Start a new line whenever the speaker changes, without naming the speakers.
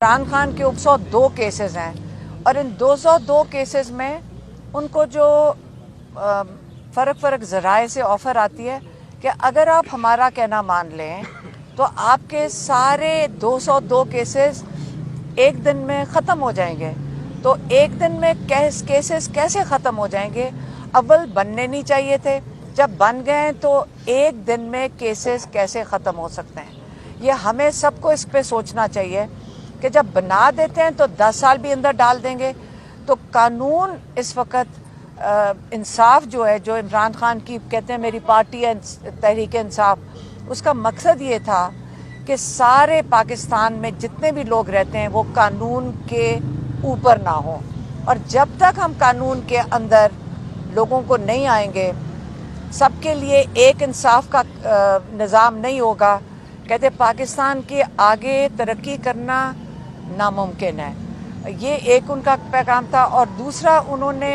عمران خان کے 102 کیسز ہیں اور ان 202 کیسز میں ان کو جو فرق ذرائع سے آفر آتی ہے کہ اگر آپ ہمارا کہنا مان لیں تو آپ کے سارے 202 کیسز ایک دن میں ختم ہو جائیں گے. تو ایک دن میں کیسز کیسے ختم ہو جائیں گے؟ اول بننے نہیں چاہیے تھے، جب بن گئے تو ایک دن میں کیسز کیسے ختم ہو سکتے ہیں؟ یہ ہمیں سب کو اس پہ سوچنا چاہیے کہ جب بنا دیتے ہیں تو 10 سال بھی اندر ڈال دیں گے. تو قانون اس وقت انصاف جو ہے، جو عمران خان کی کہتے ہیں میری پارٹی ہے تحریک انصاف، اس کا مقصد یہ تھا کہ سارے پاکستان میں جتنے بھی لوگ رہتے ہیں وہ قانون کے اوپر نہ ہوں. اور جب تک ہم قانون کے اندر لوگوں کو نہیں آئیں گے، سب کے لیے ایک انصاف کا نظام نہیں ہوگا، کہتے پاکستان کے آگے ترقی کرنا ناممکن ہے. یہ ایک ان کا پیغام تھا. اور دوسرا انہوں نے